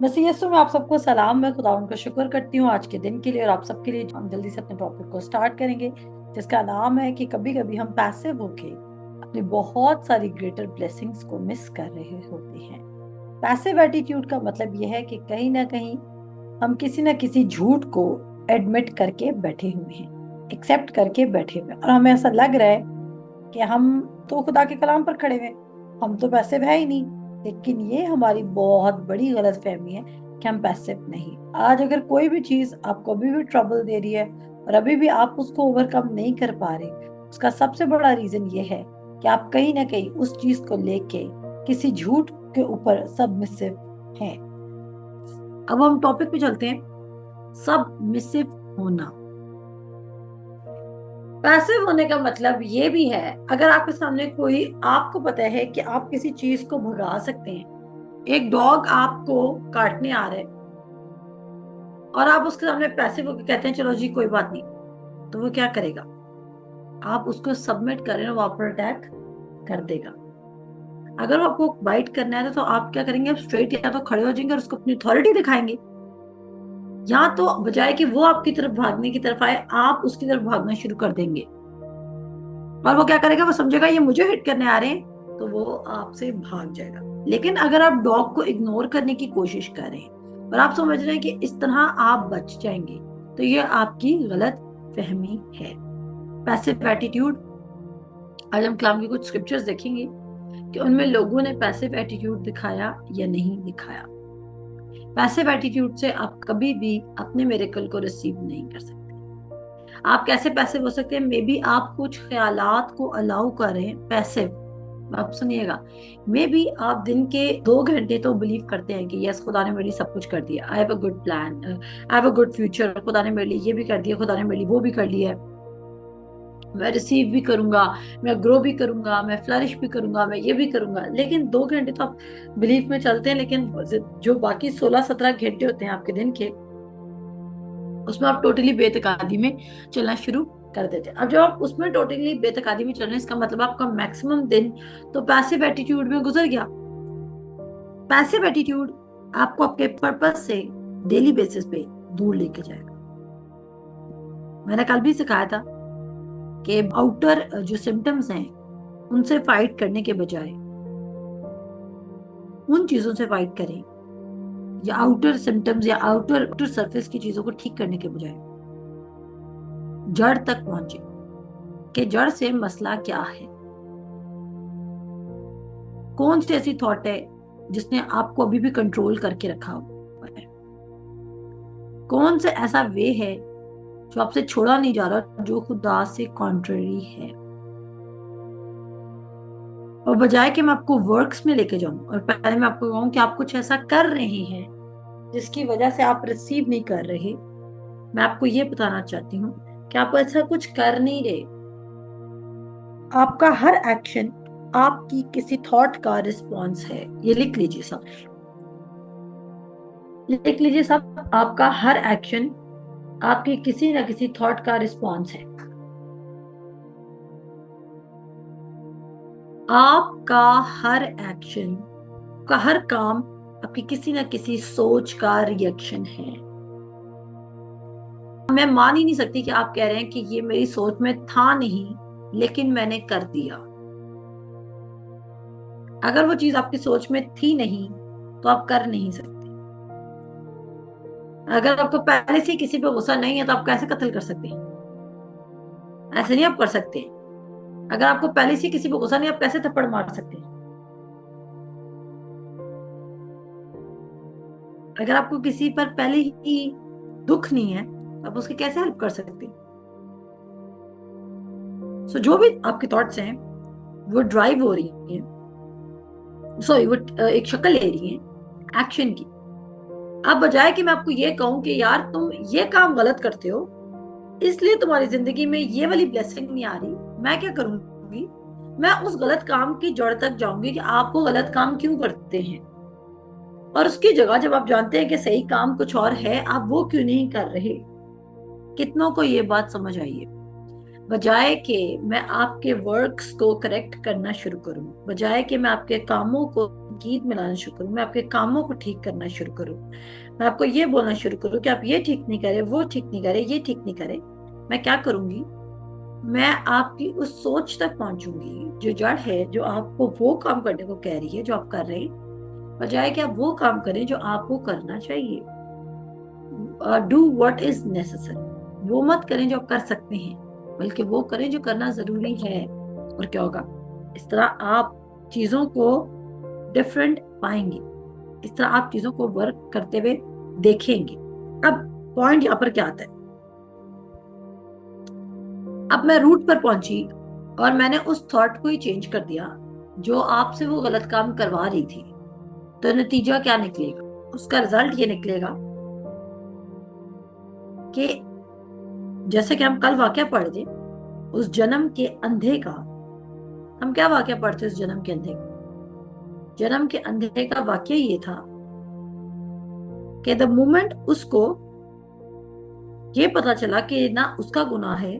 मसीयसु में आप सबको सलाम। मैं खुदा उनका शुक्र करती हूँ आज के दिन के लिए और आप सबके लिए। हम जल्दी से अपने टॉपिक को स्टार्ट करेंगे जिसका नाम है कि कभी कभी हम पैसिव होके अपनी बहुत सारी ग्रेटर ब्लेसिंग्स को मिस कर रहे होते हैं। पैसिव एटीट्यूड का मतलब यह है कि कहीं ना कहीं हम किसी ना किसी झूठ को एडमिट करके बैठे हुए हैं, एक्सेप्ट करके बैठे हुए हैं और हमें ऐसा लग रहा है कि हम तो खुदा के कलाम पर खड़े हुए, हम तो पैसिव है ही नहीं। लेकिन ये हमारी बहुत बड़ी गलत फहमी है कि हम पैसिव नहीं। आज अगर कोई भी चीज आपको अभी भी ट्रबल दे रही है और अभी भी आप उसको ओवरकम नहीं कर पा रहे, उसका सबसे बड़ा रीजन ये है कि आप कहीं ना कहीं उस चीज को लेके किसी झूठ के ऊपर सबमिसिव हैं। अब हम टॉपिक पे चलते हैं। सबमिसिव होना, पैसिव होने का मतलब ये भी है, अगर आपके सामने कोई, आपको पता है कि आप किसी चीज को भगा सकते हैं, एक डॉग आपको काटने आ रहा है और आप उसके सामने पैसिव होकर कहते हैं चलो जी कोई बात नहीं, तो वो क्या करेगा? आप उसको सबमिट करें, वो आप पर अटैक कर देगा। अगर वो आपको बाइट करना है तो आप क्या करेंगे? आप स्ट्रेट या तो खड़े हो जाएंगे और उसको अपनी अथॉरिटी दिखाएंगे, या तो बजाय कि वो आपकी तरफ भागने की तरफ आए, आप उसकी तरफ भागना शुरू कर देंगे और वो क्या करेगा? वो समझेगा ये मुझे हिट करने आ रहे हैं, तो वो आपसे भाग जाएगा। लेकिन अगर आप डॉग को इग्नोर करने की कोशिश कर रहे हैं और आप समझ रहे हैं कि इस तरह आप बच जाएंगे, तो ये आपकी गलत फहमी है। पैसिव एटीट्यूड, आज हम कलाम की कुछ स्क्रिप्चर्स देखेंगे कि उनमें लोगों ने पैसिव एटीट्यूड दिखाया या नहीं दिखाया। पैसिव एटीट्यूड से आप कभी भी अपने मिरेकल को रिसीव नहीं कर सकते। आप कैसे पैसिव हो सकते हैं? मे बी आप कुछ ख्यालात को अलाउ करें पैसिव। आप सुनिएगा, मे बी आप दिन के 2 घंटे तो बिलीव करते हैं कि यस खुदा ने मेरे लिए सब कुछ कर दिया, I have a good plan, I have a good future, खुदा ने मेरे लिए ये भी कर दिया, खुदा ने मेरे लिए वो भी कर लिया है, मैं रिसीव भी करूंगा, मैं ग्रो भी करूंगा, मैं फ्लरिश भी करूंगा, मैं ये भी करूंगा। लेकिन 2 घंटे तो आप बिलीव में चलते हैं, लेकिन जो बाकी 16-17 घंटे होते हैं आपके दिन के, उसमें आप टोटली बेतकादी में चलना शुरू कर देते हैं। अब जब आप उसमें टोटली बेतकादी में चल रहे हैं, इसका मतलब आपका मैक्सिमम दिन तो पैसिव एटीट्यूड में गुजर गया। पैसिव एटीट्यूड आपको आपके पर्पस से डेली बेसिस पे दूर लेके जाएगा। मैंने कल भी सिखाया था कि आउटर जो सिम्टम्स हैं उनसे फाइट करने के बजाय उन चीजों से फाइट करें, या आउटर सिम्टम्स या आउटर सरफेस की चीजों को ठीक करने के बजाय जड़ तक पहुंचे कि जड़ से मसला क्या है, कौन सी ऐसी थॉट है जिसने आपको अभी भी कंट्रोल करके रखा हुआ है, कौन सा ऐसा वे है जो आपसे छोड़ा नहीं जा रहा, जो खुदा से कॉन्ट्ररी है। और बजाय कि मैं आपको वर्क्स में लेके जाऊं और पहले मैं आपको कहूं कि आप कुछ ऐसा कर रहे हैं जिसकी वजह से आप रिसीव नहीं कर रहे, मैं आपको ये बताना चाहती हूँ कि आप ऐसा कुछ कर नहीं रहे। आपका हर एक्शन आपकी किसी थॉट का रिस्पॉन्स है। ये लिख लीजिए सब, लिख लीजिए सब। आपका हर एक्शन आपकी किसी ना किसी थॉट का रिस्पॉन्स है। आपका हर एक्शन का हर काम आपकी किसी ना किसी सोच का रिएक्शन है। मैं मान ही नहीं सकती कि आप कह रहे हैं कि ये मेरी सोच में था नहीं लेकिन मैंने कर दिया। अगर वो चीज आपकी सोच में थी नहीं तो आप कर नहीं सकते। अगर आपको पहले से किसी पे गुस्सा नहीं है तो आप कैसे कत्ल कर सकते हैं? ऐसे नहीं आप कर सकते। अगर आपको पहले से किसी पे गुस्सा नहीं, आप कैसे थप्पड़ मार सकते हैं? अगर आपको किसी पर पहले ही दुख नहीं है तो आप उसकी कैसे हेल्प कर सकते हैं? सो जो भी आपकी थॉट्स हैं वो ड्राइव हो रही हैं, सॉरी वो एक शक्ल ले रही हैं एक्शन की। अब बजाय कि मैं आपको ये कहूं कि यार तुम ये काम गलत करते हो इसलिए तुम्हारी जिंदगी में ये वाली ब्लेसिंग नहीं आ रही, मैं क्या करूंगी? मैं उस गलत काम की जड़ तक जाऊंगी कि आप वो गलत काम क्यों करते हैं, और उसकी जगह जब आप जानते हैं कि सही काम कुछ और है, आप वो क्यों नहीं कर रहे। कितनों को ये बात समझ आई है? बजाय कि मैं आपके वर्क्स को करेक्ट करना शुरू करूं, बजाय कि मैं आपके कामों को गीत मिलाना शुरू करूं, मैं आपके कामों को ठीक करना शुरू करूं, मैं आपको ये बोलना शुरू करूं कि आप ये ठीक नहीं करे, वो ठीक नहीं करे, ये ठीक नहीं करे, मैं क्या करूंगी? मैं आपकी उस सोच तक पहुंचूंगी जो जड़ है, जो आपको वो काम करने को कह रही है जो आप कर रहे हैं, बजाय कि आप वो काम करें जो आपको करना चाहिए। डू व्हाट इज नेसेसरी, वो मत करें जो आप कर सकते हैं, बल्कि वो करें जो करना जरूरी है। और क्या होगा? इस तरह आप चीजों को डिफरेंट पाएंगे, इस तरह आप चीजों को वर्क करते हुए देखेंगे। अब पॉइंट यहाँ पर क्या आता है? अब मैं रूट पर पहुंची और मैंने उस थॉट को ही चेंज कर दिया जो आपसे वो गलत काम करवा रही थी। तो नतीजा क्या निकलेगा? उसका रिजल्ट ये निकलेगा कि जैसे कि हम कल वाकया पढ़ थे उस जन्म के अंधे का, हम क्या वाकया पढ़ते उस जन्म के अंधे का? जन्म के अंधे का वाक्य ये था कि द मोमेंट उसको ये पता चला कि ना उसका गुनाह है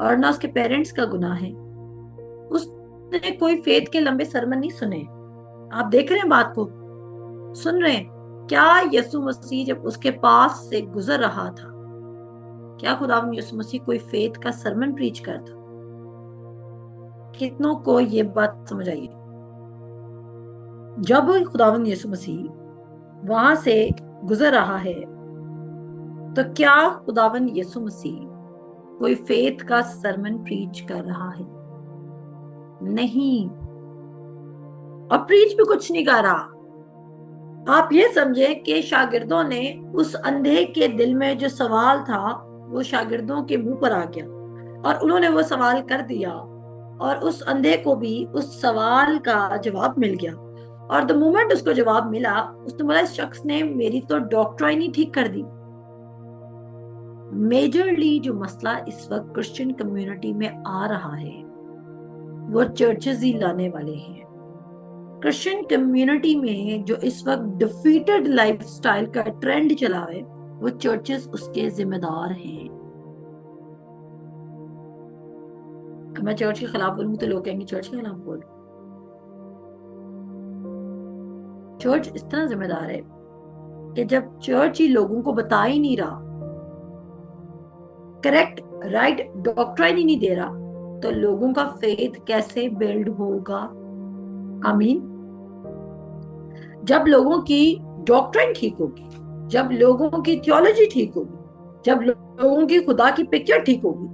और ना उसके पेरेंट्स का गुनाह है, उसने कोई फेथ के लंबे सरमन नहीं सुने। आप देख रहे हैं बात को, सुन रहे हैं? क्या यीशु मसीह जब उसके पास से गुजर रहा था, क्या खुदा यीशु मसीह कोई फेथ का सरमन प्रीच करता? कितनों को ये बात समझ आई? जब खुदावंद यीशु मसीह वहां से गुजर रहा है तो क्या खुदावंद यीशु मसीह कोई फेथ का सरमन प्रीच कर रहा है? नहीं। और प्रीच भी कुछ नहीं कर रहा। आप ये समझे कि शागिर्दों ने उस अंधे के दिल में जो सवाल था वो शागिर्दों के मुंह पर आ गया और उन्होंने वो सवाल कर दिया और उस अंधे को भी उस सवाल का जवाब मिल गया। और द मोमेंट उसको जवाब मिला, उसने बोला इस शख्स ने मेरी तो डॉक्ट्राइन ही ठीक कर दी। मेजरली जो मसला इस वक्त क्रिश्चियन कम्युनिटी में आ रहा है वो चर्चेस ही लाने वाले हैं। क्रिश्चियन कम्युनिटी में जो इस वक्त डिफीटेड लाइफस्टाइल का ट्रेंड चला है वो चर्चेस उसके जिम्मेदार हैं। मैं चर्च के खिलाफ बोलूंगी तो लोग कहेंगे चर्च के खिलाफ बोल। चर्च इस तरह जिम्मेदार है कि जब चर्च ही लोगों को बता ही नहीं रहा, करेक्ट राइट डॉक्ट्राइन ही नहीं दे रहा, तो लोगों का फेथ कैसे बिल्ड होगा? आमीन। जब लोगों की डॉक्ट्राइन ठीक होगी, जब लोगों की थियोलॉजी ठीक होगी, जब लोगों की खुदा की पिक्चर ठीक होगी,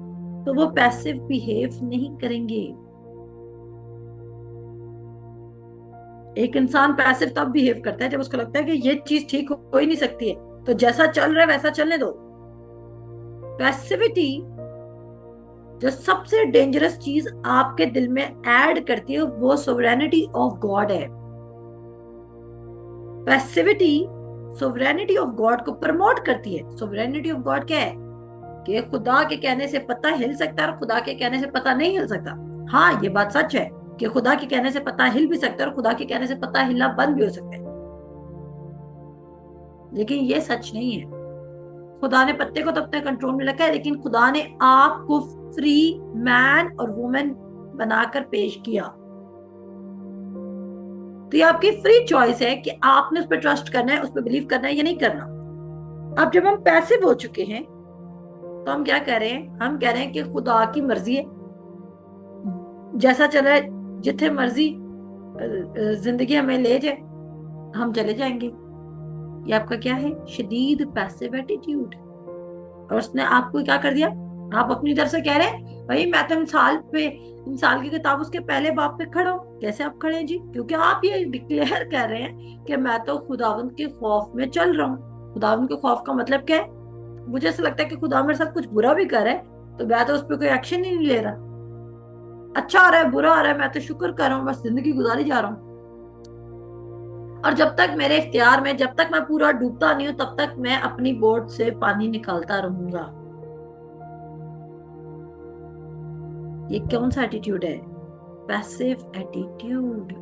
तो वो पैसिव बिहेव नहीं करेंगे। एक इंसान पैसिव तब बिहेव करता है जब उसको लगता है कि ये चीज ठीक हो ही नहीं सकती है, तो जैसा चल रहा है वैसा चलने दो। पैसिविटी जो सबसे डेंजरस चीज आपके दिल में ऐड करती है वो सोवरेनिटी ऑफ गॉड है। पैसिविटी सोवरेनिटी ऑफ गॉड को प्रमोट करती है। सोवरेनिटी ऑफ गॉड क्या है? कि खुदा के कहने से पत्ता हिल सकता है और खुदा के कहने से पत्ता नहीं हिल सकता। हाँ, ये बात सच है कि खुदा के कहने से पत्ता हिल भी सकता है और खुदा के कहने से पत्ता हिलना बंद भी हो सकता है, लेकिन ये सच नहीं है। खुदा ने पत्ते को तो अपने कंट्रोल में रखा है, लेकिन खुदा ने आपको फ्री मैन और वुमेन बनाकर पेश किया। तो ये आपकी फ्री चॉइस है कि आपने उस पर ट्रस्ट करना है, उस पर बिलीव करना है या नहीं करना। अब जब हम पैसिव हो चुके हैं तो हम क्या कह रहे हैं? हम कह रहे हैं कि खुदा की मर्जी है, जैसा चले जिथे मर्जी जिंदगी हमें ले जाए हम चले जाएंगे। ये आपका क्या है? शदीद पैसिव एटीट्यूड। और उसने आपको क्या कर दिया? आप अपनी तरफ से कह रहे हैं भाई मैं तो इंसाल की किताब उसके पहले बाप पे खड़ा हूं। कैसे आप खड़े हैं जी? क्योंकि आप ये डिक्लेयर कर रहे हैं कि मैं तो खुदावंद के खौफ में चल रहा हूँ। खुदावंद के खौफ का मतलब क्या है? मुझे ऐसा लगता है कि खुदा मेरे साथ कुछ बुरा भी कर रहा है तो मैं तो उस पर कोई एक्शन ही नहीं ले रहा। अच्छा आ रहा है, बुरा आ रहा है, मैं तो शुक्र कर रहा हूँ, बस जिंदगी गुजारी जा रहा हूँ। और जब तक मेरे इख्तियार में, जब तक मैं पूरा डूबता नहीं हूं तब तक मैं अपनी बोट से पानी निकालता रहूंगा। ये कौन सा एटीट्यूड है? Passive attitude.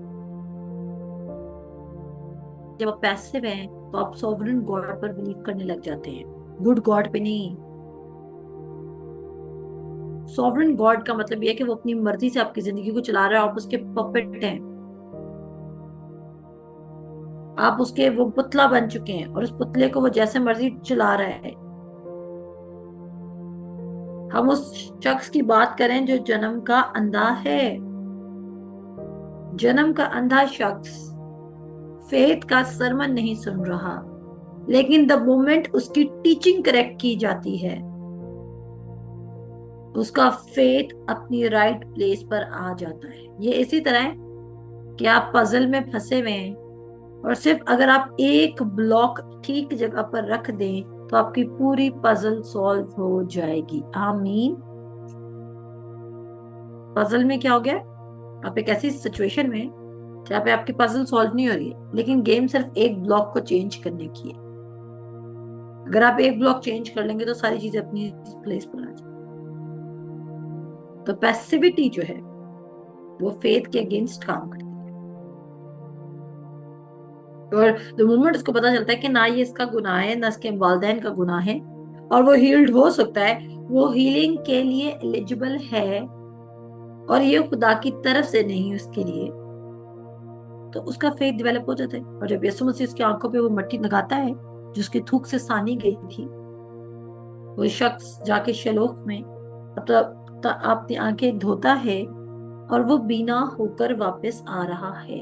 जब आप पैसिव हैं तो आप सॉवरेन गॉड पर बिलीव करने लग जाते हैं, गुड गॉड पे नहीं। सॉवरेन गॉड का मतलब यह है कि वो अपनी मर्जी से आपकी जिंदगी को चला रहा है, आप उसके पपेट हैं, आप उसके वो पुतला बन चुके हैं और उस पुतले को वो जैसे मर्जी चला रहा है। हम उस शख्स की बात करें जो जन्म का अंधा है। जन्म का अंधा शख्स फेथ का सरमन नहीं सुन रहा, लेकिन द मोमेंट उसकी टीचिंग करेक्ट की जाती है, उसका फेथ अपनी राइट प्लेस पर आ जाता है। ये इसी तरह है कि आप पजल में फंसे हुए हैं और सिर्फ अगर आप एक ब्लॉक ठीक जगह पर रख दें तो आपकी पूरी पजल सॉल्व हो जाएगी। आमीन। पजल में क्या हो गया, आप एक ऐसी सिचुएशन में हैं जहाँ पे आपकी पजल सॉल्व नहीं हो रही है, लेकिन गेम सिर्फ एक ब्लॉक को चेंज करने की है। अगर आप एक ब्लॉक चेंज कर लेंगे तो सारी चीजें अपनी प्लेस पर आ जाएंगी। तो पैसिविटी जो है वो फेथ के अगेंस्ट काम करती है। और द मोमेंट उसको पता चलता है कि ना ये इसका गुनाह है ना इसके वालिदैन का गुनाह है और वो हील्ड हो सकता है, वो हीलिंग के लिए एलिजिबल है और ये खुदा की तरफ से नहीं उसके लिए, तो उसका फेथ डेवलप हो जाता है। और जब यीशु मसीह उसकी आंखों पे वो मट्टी लगाता है जो उसकी थूक से सानी गई थी, वो शख्स जाके शलोख में अपनी आंखें धोता है और वो बीना होकर वापस आ रहा है।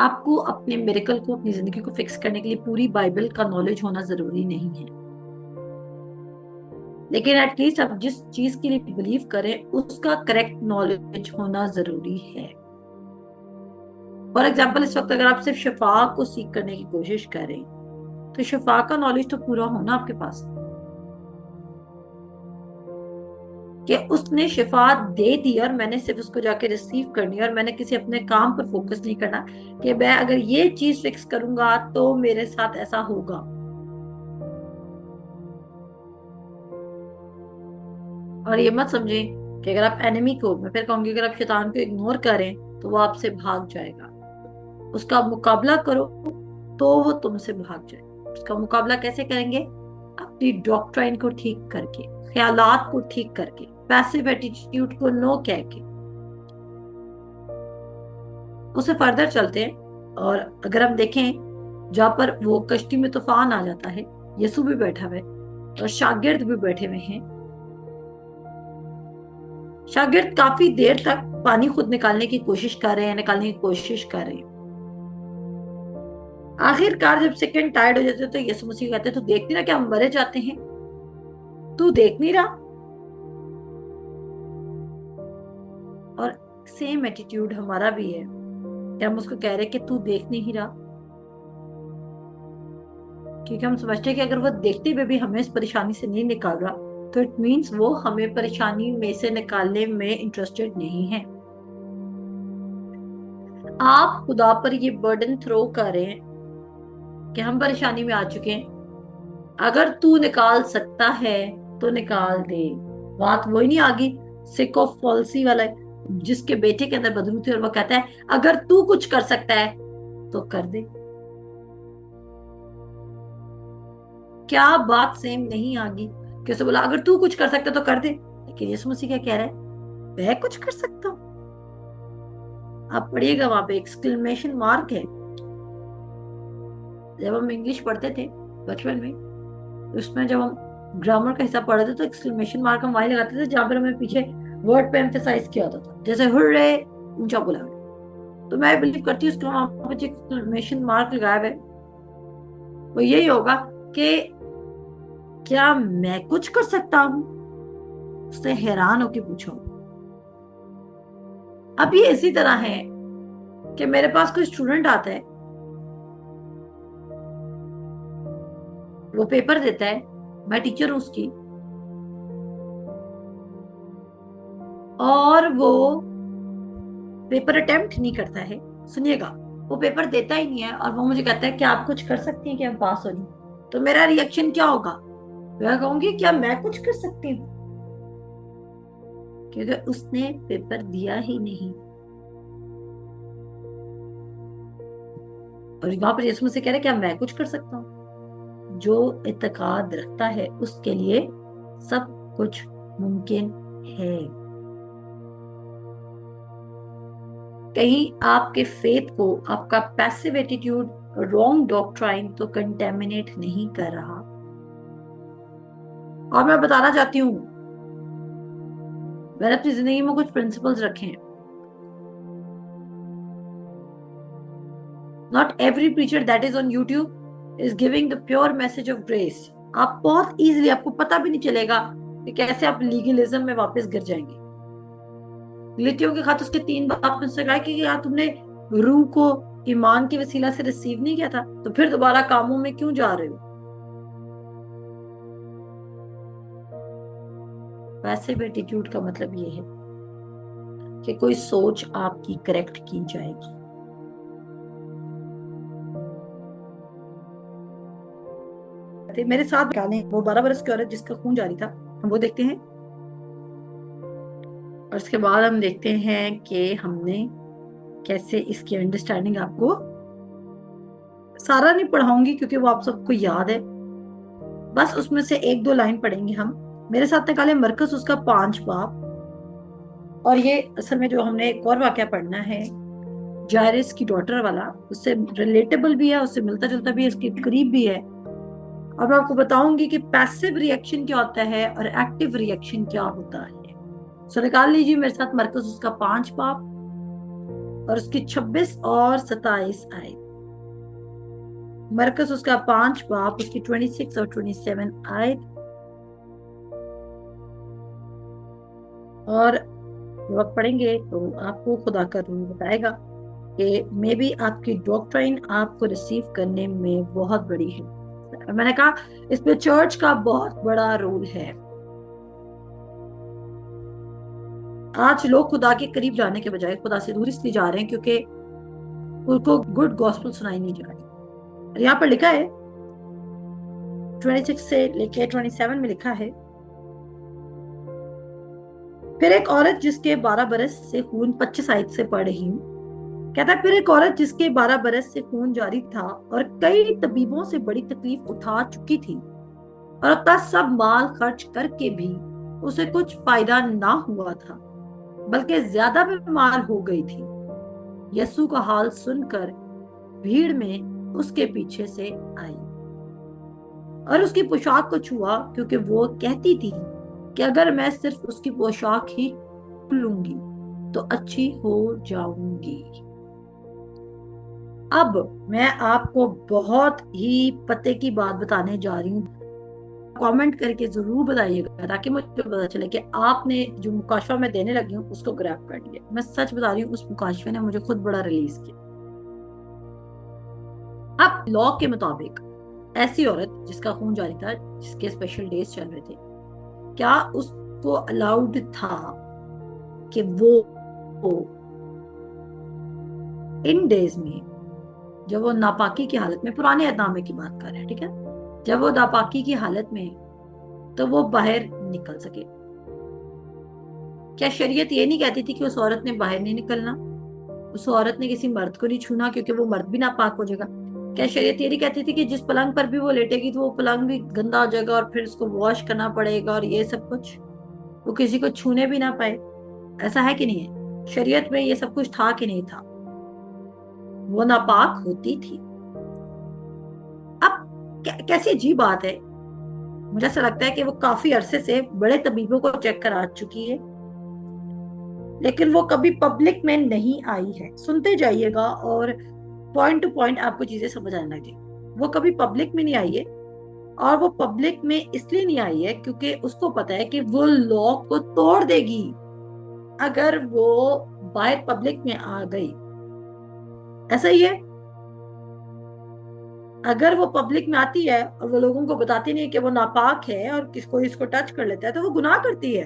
आपको अपने मिरेकल को, अपनी जिंदगी को फिक्स करने के लिए पूरी बाइबल का नॉलेज होना जरूरी नहीं है, लेकिन एटलीस्ट आप जिस चीज के लिए बिलीव करें उसका करेक्ट नॉलेज होना जरूरी है। फॉर एग्जाम्पल, इस वक्त अगर आप सिर्फ शिफा को सीख करने की कोशिश करें तो शिफा का नॉलेज तो पूरा होना आपके पास, कि उसने शिफा दे दी और मैंने सिर्फ उसको जाके रिसीव करनी है और मैंने किसी अपने काम पर फोकस नहीं करना कि मैं अगर ये चीज फिक्स करूंगा तो मेरे साथ ऐसा होगा। और ये मत समझें कि अगर आप एनिमी को, मैं फिर कहूंगी, अगर आप शैतान को इग्नोर करें तो वो आपसे भाग जाएगा। उसका मुकाबला करो तो वो तुमसे भाग जाएगा। उसका मुकाबला कैसे करेंगे? अपनी डॉक्ट्राइन को ठीक करके, ख्यालात को ठीक करके, पैसिव एटीट्यूड को नो कह के। उसे फर्दर चलते हैं और अगर हम देखें जहां पर वो कश्ती में तूफान आ जाता है, यसु भी बैठा हुआ है और शागिर्द भी बैठे हुए हैं। शागिर्द काफी देर तक पानी खुद निकालने की कोशिश कर रहे हैं, निकालने की कोशिश कर रहे हैं। आखिरकार जब सेकंड टायर्ड हो जाते हैं तो यीशु मसीह कहते हैं, तू देख नहीं रहा क्या हम मरे जाते हैं? तू देख नहीं रहा? और सेम एटीट्यूड हमारा भी है कि हम उसको कह रहे हैं कि तू देख नहीं रहा, क्योंकि हम समझते हैं कि अगर वो देखते हुए भी हमें इस परेशानी से नहीं निकाल रहा तो इट मीन्स वो हमें परेशानी में से निकालने में इंटरेस्टेड नहीं है। आप खुदा पर ये बर्डन थ्रो कर रहे हैं कि हम परेशानी में आ चुके हैं, अगर तू निकाल सकता है तो निकाल दे। बात वही नहीं आ गई सिको फॉल्सी वाला, जिसके बेटे के अंदर बदलू थी और वो कहता है अगर तू कुछ कर सकता है तो कर दे। क्या बात सेम नहीं आ गई? कैसे बोला अगर तू कुछ कर सकता है तो कर दे, लेकिन यीशु मसीह क्या कह रहा है? मैं कुछ कर सकता हूं? आप पढ़िएगा, वहां पे एक्सक्लेमेशन मार्क है। जब हम इंग्लिश पढ़ते थे बचपन में, उसमें जब हम ग्रामर का हिस्सा पढ़ते थे तो एक्सक्लेमेशन मार्क हम वहीं लगाते थे जहां पर हमें पीछे वर्ड पे एम्फेसाइज किया होता था, जैसे हुर्रे, ऊंचा बोला। तो मैं बिलीव करती हूँ उसको वहां पे जो एक्सक्लेमेशन मार्क लगाया है वो यही होगा कि क्या मैं कुछ कर सकता हूं? उससे हैरान होके पूछो। अब ये इसी तरह है कि मेरे पास कोई स्टूडेंट आता है, वो पेपर देता है, मैं टीचर हूं उसकी, और वो पेपर अटेम्प्ट नहीं करता है। सुनिएगा, वो पेपर देता ही नहीं है और वो मुझे कहता है कि आप कुछ कर सकती हैं कि हम पास हो जाए, तो मेरा रिएक्शन क्या होगा? मैं कहूंगी क्या मैं कुछ कर सकती हूँ? क्योंकि उसने पेपर दिया ही नहीं। और वहां पर यीशु मुझसे कह रहे क्या मैं कुछ कर सकता हूँ? जो इत्तेकाद रखता है उसके लिए सब कुछ मुमकिन है। कहीं आपके फेथ को आपका पैसिव एटीट्यूड, रॉन्ग डॉक्ट्राइन तो कंटेमिनेट नहीं कर रहा। और मैं बताना चाहती हूं, मैंने अपनी जिंदगी में कुछ प्रिंसिपल्स रखे हैं। Not every preacher that is on YouTube is giving the pure message of grace. आप बहुत इजीली, आपको पता भी नहीं चलेगा कि कैसे आप लीगलिज्म में वापस गिर जाएंगे। लिटियों के खत उसके 3 बाप मुझसे कहा कि यार तुमने रूह को ईमान के वसीला से रिसीव नहीं किया था, तो फिर दोबारा कामों में क्यों जा रहे हो? पैसिव एटीट्यूड का मतलब ये है कि कोई सोच आपकी करेक्ट की जाएगी। मेरे साथ निकालें वो 12 बरस की औरत जिसका खून जारी था, हम वो देखते हैं। और उसके बाद हम देखते हैं कि हमने कैसे इसकी अंडरस्टैंडिंग, आपको सारा नहीं पढ़ाऊंगी क्योंकि वो आप सबको याद है, बस उसमें से 1-2 लाइन पढ़ेंगे हम। मेरे साथ निकाले मरकस उसका 5 बाप। और ये असल में जो हमने एक और वाकया पढ़ना है जायरिस की डॉटर वाला, उससे रिलेटेबल भी है, उससे मिलता जुलता भी है, इसके करीब भी है। और मैं आपको बताऊंगी कि पैसिव रिएक्शन क्या होता है और एक्टिव रिएक्शन क्या होता है। सो निकाल लीजिए मेरे साथ मरकस उसका 5 बाप और उसकी 26 और 27 आए। मरकस उसका 5 बाप, उसकी 26 और 27 आए। और जब आप पढ़ेंगे तो आपको खुदा का रूल बताएगा कि मे बी आपकी डॉक्ट्राइन आपको रिसीव करने में बहुत बड़ी है। मैंने कहा इसमें चर्च का बहुत बड़ा रोल है। आज लोग खुदा के करीब जाने के बजाय खुदा से दूर इसलिए जा रहे हैं क्योंकि उनको गुड गॉस्पेल सुनाई नहीं जा रही। और यहाँ पर लिखा है 26 से लेके 27 में लिखा है, फिर एक औरत जिसके 12 बरस से खून, 25 आयत से पढ़ रही हूँ, कहता है फिर एक औरत जिसके 12 बरस से खून जारी था और कई तबीबों से बड़ी तकलीफ उठा चुकी थी और अपना सब माल खर्च करके भी उसे कुछ फायदा ना हुआ था, बल्कि ज्यादा बीमार हो गई थी। यीशु का हाल सुनकर भीड़ में उसके पीछे से आई और उसकी पोशाक को छुआ, क्योंकि वो कहती थी कि अगर मैं सिर्फ उसकी पोशाक ही लूंगी तो अच्छी हो जाऊंगी। अब मैं आपको बहुत ही पते की बात बताने जा रही हूँ। कमेंट करके जरूर बताइएगा ताकि मुझे पता चले कि आपने जो मुकाशवा में देने लगी हूँ उसको ग्रैब कर लिया। मैं सच बता रही हूँ, उस मुकाशवे ने मुझे खुद बड़ा रिलीज किया। अब लॉ के मुताबिक ऐसी औरत जिसका खून जारी था, जिसके स्पेशल डेज चल रहे थे, क्या उसको अलाउड था कि वो इन डेज में, जब वो नापाकी की हालत में, पुराने अहदनामे की बात कर रहे हैं, ठीक है, जब वो नापाकी की हालत में तो वो बाहर निकल सके? क्या शरीयत ये नहीं कहती थी कि उस औरत ने बाहर नहीं निकलना, उस औरत ने किसी मर्द को नहीं छूना क्योंकि वो मर्द भी नापाक हो जाएगा? क्या शरीयत ये नहीं कहती थी कि जिस पलंग पर भी वो लेटेगी तो वो पलंग भी गंदा हो जाएगा और फिर उसको वॉश करना पड़ेगा और ये सब कुछ, वो किसी को छूने भी ना पाए? ऐसा है कि नहीं है? शरीयत में ये सब कुछ था कि नहीं था? वो नापाक होती थी। अब कैसी अजीब बात है, मुझे ऐसा लगता है कि वो काफी अरसे से बड़े तबीबों को चेक करा चुकी है लेकिन वो कभी पब्लिक में नहीं आई है। सुनते जाइएगा और पॉइंट टू पॉइंट आपको चीजें समझ आने लगे। वो कभी पब्लिक में नहीं आई है और वो पब्लिक में इसलिए नहीं आई है क्योंकि उसको पता है कि वो लॉ को तोड़ देगी अगर वो बाहर पब्लिक में आ गई। ऐसा ही है, अगर वो पब्लिक में आती है और वो लोगों को बताती नहीं कि वो नापाक है और किसको इसको टच कर लेता है तो वो गुनाह करती है।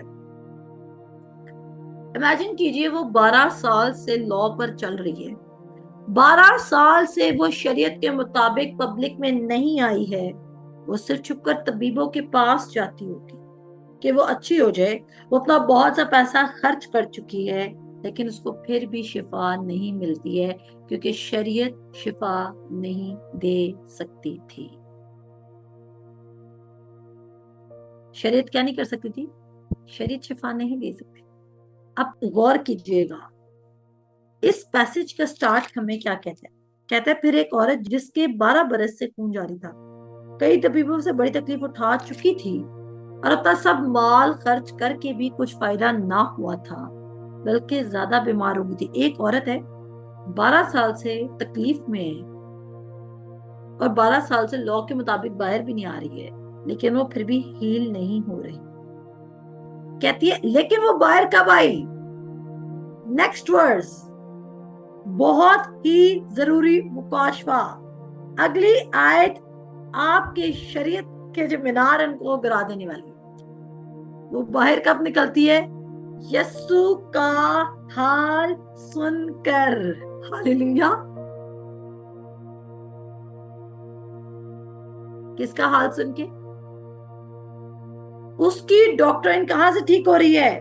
इमेजिन कीजिए वो 12 साल से लॉ पर चल रही है, 12 साल से वो शरीयत के मुताबिक पब्लिक में नहीं आई है, वो सिर्फ छुपकर तबीबों के पास जाती होगी कि वो अच्छी हो जाए। वो अपना बहुत सा पैसा खर्च कर चुकी है लेकिन उसको फिर भी शिफा नहीं मिलती है क्योंकि शरीयत शिफा नहीं दे सकती थी। शरीयत क्या नहीं कर सकती थी? शरीयत शिफा नहीं दे सकती। अब गौर कीजिएगा, इस पैसेज का स्टार्ट हमें क्या कहता है? कहता है फिर एक औरत जिसके 12 बरस से खून जारी था, कई तबीबों से बड़ी तकलीफ उठा चुकी थी और अपना सब माल खर्च करके भी कुछ फायदा ना हुआ था, बल्कि ज्यादा बीमार हो गई थी। एक औरत है, 12 साल से तकलीफ में है और 12 साल से लॉ के मुताबिक बाहर भी नहीं आ रही है, लेकिन वो फिर भी हील नहीं हो रही। कहती है लेकिन वो बाहर कब आई? नेक्स्ट वर्स बहुत ही जरूरी मुकाशफा। अगली आयत आपके शरीयत के जो मीनार उनको गिरा देने वाली है। वो बाहर कब निकलती है? यस्सु का हाल सुनकर। हालेलुया। किसका हाल सुन के? उसकी डॉक्ट्रिन कहां से ठीक हो रही है?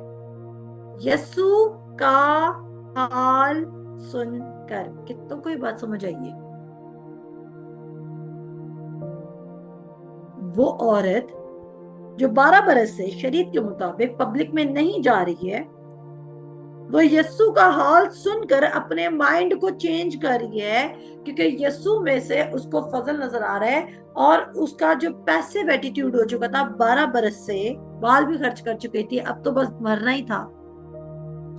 यस्सु का हाल सुनकर। कितनों को ये बात समझ आई है? वो औरत जो 12 बरस से शरीयत के मुताबिक पब्लिक में नहीं जा रही है, वो यस्सु का हाल सुनकर अपने माइंड को चेंज कर रही है, क्योंकि यस्सु में से उसको फजल नजर आ रहा है और उसका जो पैसिव एटीट्यूड हो चुका था, 12 बरस से बाल भी खर्च कर चुकी थी, अब तो बस मरना ही था।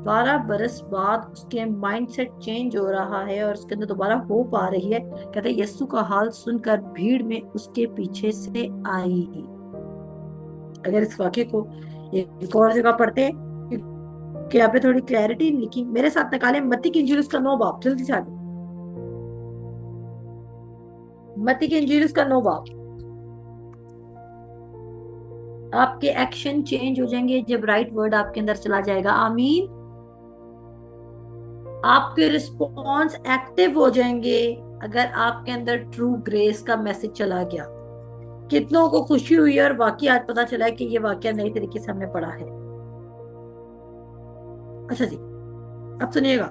12 बरस बाद उसके माइंड सेट चेंज हो रहा है और उसके अंदर दोबारा होप आ रही है। कहते हैं यस्सु का हाल सुनकर भीड़ में उसके पीछे से आई। अगर इस वाक्य को एक और जगह पढ़ते हैं कि यहाँ पे थोड़ी क्लैरिटी लिखी, मेरे साथ निकाले मत्ती की इंजील उसका 9 बाब, जल्दी से आगे। मत्ती की इंजील उसका 9 बाब। आपके एक्शन चेंज हो जाएंगे जब राइट वर्ड आपके अंदर चला जाएगा। आमीन। आपके रिस्पॉन्स एक्टिव हो जाएंगे अगर आपके अंदर ट्रू ग्रेस का मैसेज चला गया। कितनों को खुशी हुई और वाकई आज पता चला है कि ये वाकया नई तरीके से हमने पढ़ा है। अच्छा जी, अब सुनिएगा।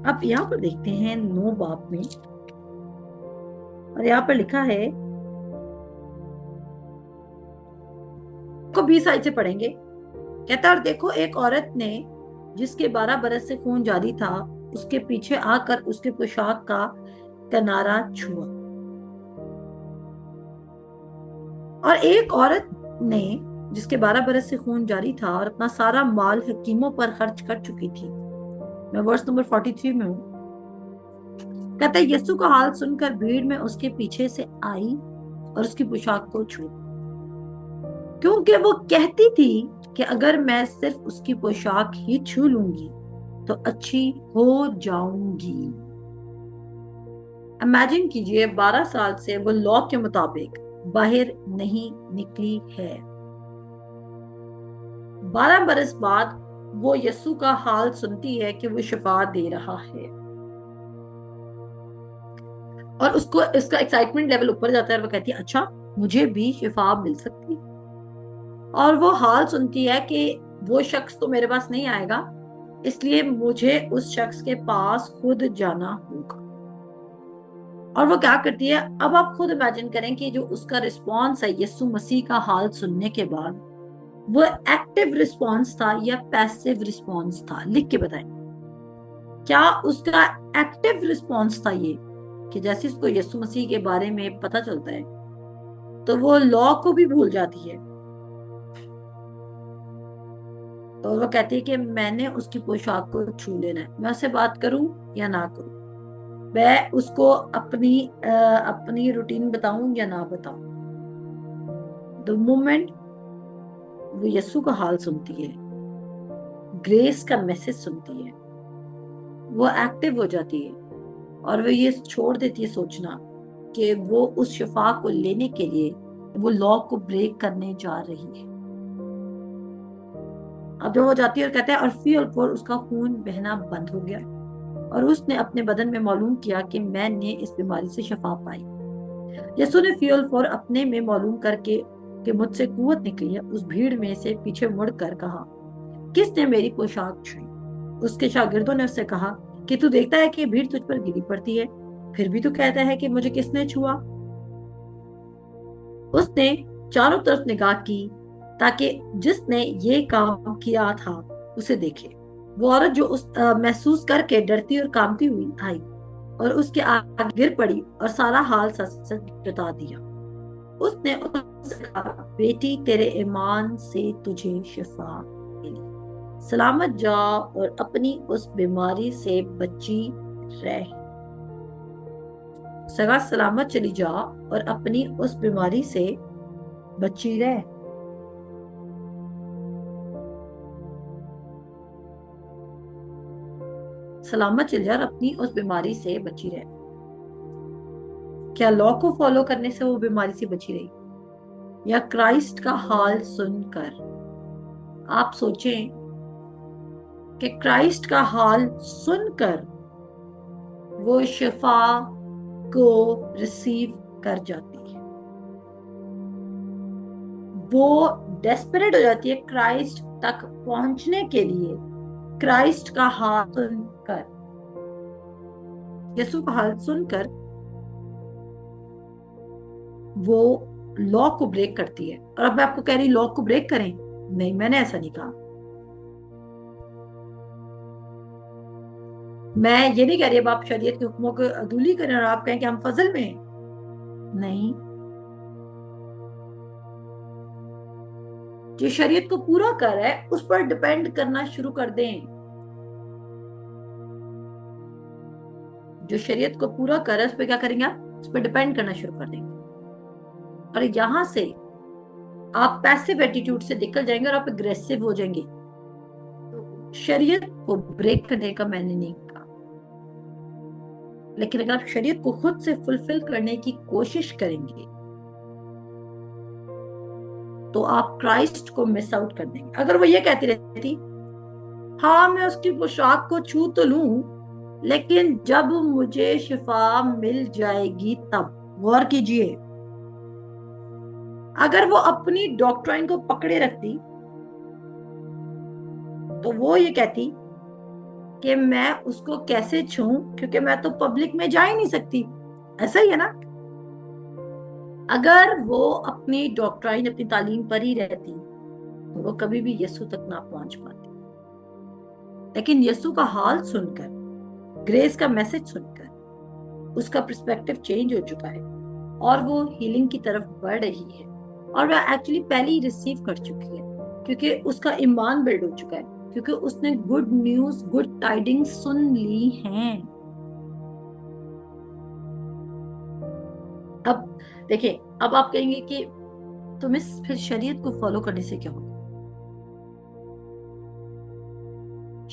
अब यहाँ पर देखते हैं 9 बाब में, और यहाँ पर लिखा है को 20 आयत से पढ़ेंगे। कहता और देखो एक औरत ने जिसके 12 बरस से खून जारी था, उसके पीछे आकर उसके पोशाक का किनारा छुआ। और एक औरत ने जिसके 12 बरस से खून जारी था और अपना सारा माल हकीमों पर खर्च कर चुकी थी। मैं वर्स नंबर 43 में हूं। कहता है यीशु का हाल सुनकर भीड़ में उसके पीछे से आई और उसकी पोशाक को छू, क्योंकि वो कहती थी कि अगर मैं सिर्फ उसकी पोशाक ही छू लूंगी तो अच्छी हो जाऊंगी। इमेजिन कीजिए 12 साल से वो लॉ के मुताबिक बाहर नहीं निकली है। 12 बरस बाद वो यीशु का हाल सुनती है कि वो शिफा दे रहा है और उसको इसका एक्साइटमेंट लेवल ऊपर जाता है और वो कहती है अच्छा मुझे भी शिफा मिल सकती। और वो हाल सुनती है कि वो शख्स तो मेरे पास नहीं आएगा, इसलिए मुझे उस शख्स के पास खुद जाना होगा। और वो क्या करती है? अब आप खुद इमेजिन करें कि जो उसका रिस्पॉन्स है यीशु मसीह का हाल सुनने के बाद, वो एक्टिव रिस्पॉन्स था या पैसिव रिस्पॉन्स था? लिख के बताएं। क्या उसका एक्टिव रिस्पॉन्स था ये कि जैसे उसको यीशु मसीह के बारे में पता चलता है तो वो लॉ को भी भूल जाती है, तो वो कहती है कि मैंने उसकी पोशाक को छू लेना है, मैं उससे बात करूं या ना करूं, मैं उसको अपनी रूटीन बताऊं या ना बताऊं। द मोमेंट वो यीशु का हाल सुनती है, ग्रेस का मैसेज सुनती है, वो एक्टिव हो जाती है और वो ये छोड़ देती है सोचना कि वो उस शिफा को लेने के लिए वो लॉ को ब्रेक करने जा रही है। अब जब वो जाती है और कहते हैं और फिर उसका खून बहना बंद हो गया और उसने अपने बदन में मालूम किया कि मैंने इस बीमारी से शिफा पाई। यीशु ने फियल फॉर अपने में मालूम करके कि मुझसे कुव्वत निकली है, उस भीड़ में से पीछे मुड़कर कहा किसने मेरी पोशाक छुई? उसके शागिर्दों ने उससे कहा कि तू देखता है कि भीड़ तुझ पर गिरी पड़ती है, फिर भी तू कहता है कि मुझे किसने छुआ? उसने चारों तरफ निगाह की ताकि जिसने ये काम किया था उसे देखे। वो औरत जो महसूस करके डरती और कांपती हुई आई और उसके आगे गिर पड़ी और सारा हाल सच सच बता दिया। उसने उससे कहा, बेटी तेरे ईमान से तुझे शिफा मिली, सलामत जा और अपनी उस बीमारी से बची रह। सगा सलामत चली जा और अपनी उस बीमारी से बची रह। सलामत चली जा और अपनी उस बीमारी से बची रह। क्या लॉ को फॉलो करने से वो बीमारी से बची रही, या क्राइस्ट का हाल सुनकर? आप सोचें कि क्राइस्ट का हाल सुनकर वो शिफा को रिसीव कर जाती है। वो डेस्परेट हो जाती है क्राइस्ट तक पहुंचने के लिए। क्राइस्ट का हाल सुनकर, यीशु का हाल सुनकर वो लॉ को ब्रेक करती है। और अब मैं आपको कह रही लॉ को ब्रेक करें, नहीं, मैंने ऐसा नहीं कहा। मैं ये नहीं कह रही अब आप शरीयत के हुक्मों को अदूली करें और आप कहें कि हम फजल में हैं। नहीं, जो शरीयत को पूरा कर रहा है उस पर डिपेंड करना शुरू कर दें। जो शरीयत को पूरा कर रहा है उस पर क्या करेंगे आप? उस पर डिपेंड करना शुरू कर देंगे। और यहां से आप पैसिव एटीट्यूड से निकल जाएंगे और आप एग्रेसिव हो जाएंगे। तो शरीयत को ब्रेक करने का मैंने नहीं कहा, लेकिन अगर आप शरीयत को खुद से फुलफिल करने की कोशिश करेंगे तो आप क्राइस्ट को मिस आउट कर देंगे। अगर वो ये कहती रहती, हाँ मैं उसकी पोशाक को छू तो लूं, लेकिन जब मुझे शिफा मिल जाएगी तब। गौर कीजिए, अगर वो अपनी डॉक्ट्राइन को पकड़े रखती तो वो ये कहती कि मैं उसको कैसे छूं, क्योंकि मैं तो पब्लिक में जा ही नहीं सकती। ऐसा ही है ना? अगर वो अपनी डॉक्ट्राइन, अपनी तालीम पर ही रहती तो वो कभी भी यीशु तक ना पहुंच पाती। लेकिन यीशु का हाल सुनकर, ग्रेस का मैसेज सुनकर उसका पर्सपेक्टिव चेंज हो चुका है और वो हीलिंग की तरफ बढ़ रही है। और वह एक्चुअली पहले ही रिसीव कर चुकी है, क्योंकि उसका ईमान बिल्ड हो चुका है, क्योंकि उसने गुड न्यूज, गुड टाइडिंग सुन ली हैं। अब देखिए, अब आप कहेंगे कि तुम्हें फिर शरीयत को फॉलो करने से क्या होगा?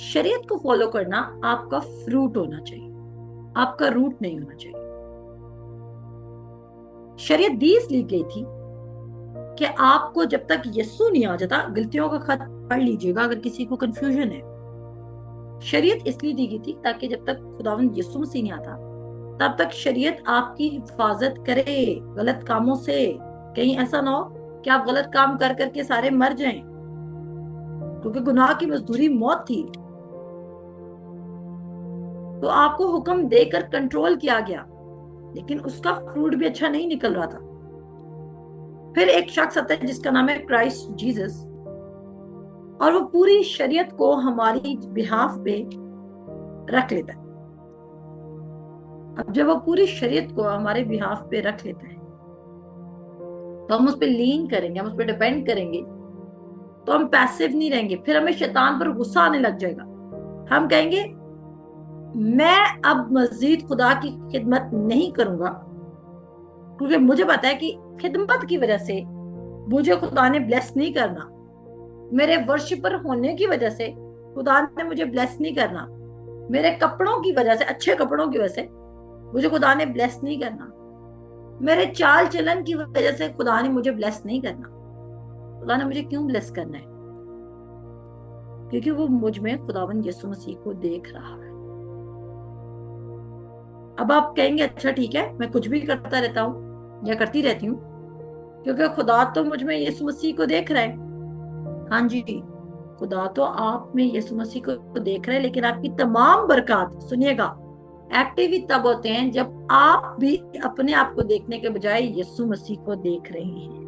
शरीयत को फॉलो करना आपका फ्रूट होना चाहिए, आपका रूट नहीं होना चाहिए। शरीयत दी इसलिए गई थी कि आपको जब तक यीशु नहीं आ जाता, गलतियों का खत पढ़ लीजिएगा अगर किसी को कंफ्यूजन है। शरीयत इसलिए दी गई थी ताकि जब तक खुदावंद यीशु मसीह नहीं आता तब तक शरीयत आपकी हिफाजत करे गलत कामों से। कहीं ऐसा ना हो कि आप गलत काम कर करके सारे मर जाएं, क्योंकि गुनाह की मजदूरी मौत थी। तो आपको हुक्म देकर कंट्रोल किया गया, लेकिन उसका फ्रूट भी अच्छा नहीं निकल रहा था। फिर एक शख्स आता है जिसका नाम है क्राइस्ट जीसस, और वो पूरी शरीयत को हमारी बिहाफ पे रख लेता है। अब जब वो पूरी शरीयत को हमारे बिहाफ पे रख लेता है तो हम उस पर लीन करेंगे, हम उस पर डिपेंड करेंगे, तो हम पैसिव नहीं रहेंगे। फिर हमें शैतान पर गुस्सा आने लग जाएगा। हम कहेंगे मैं अब मजीद खुदा की खिदमत नहीं करूंगा, क्योंकि मुझे पता है कि खिदमत की वजह से मुझे खुदा ने ब्लेस नहीं करना, मेरे वर्शिपर होने की वजह से खुदा ने मुझे ब्लेस नहीं करना, मेरे कपड़ों की वजह से, अच्छे कपड़ों की वजह से मुझे खुदा ने ब्लेस नहीं करना, मेरे चाल चलन की वजह से खुदा ने मुझे ब्लेस नहीं करना। खुदा ने मुझे क्यों ब्लेस करना है? क्योंकि वो मुझ में खुदावंद यीशु मसीह को देख रहा है। अब आप कहेंगे अच्छा ठीक है, मैं कुछ भी करता रहता हूँ या करती रहती हूँ, क्योंकि खुदा तो मुझ में यीशु मसीह को देख रहा है। हाँ जी, खुदा तो आप में यीशु मसीह को देख रहा है, लेकिन आपकी तमाम बरकत, सुनिएगा, एक्टिव ही तब होते हैं जब आप भी अपने आप को देखने के बजाय यीशु मसीह को देख रहे हैं।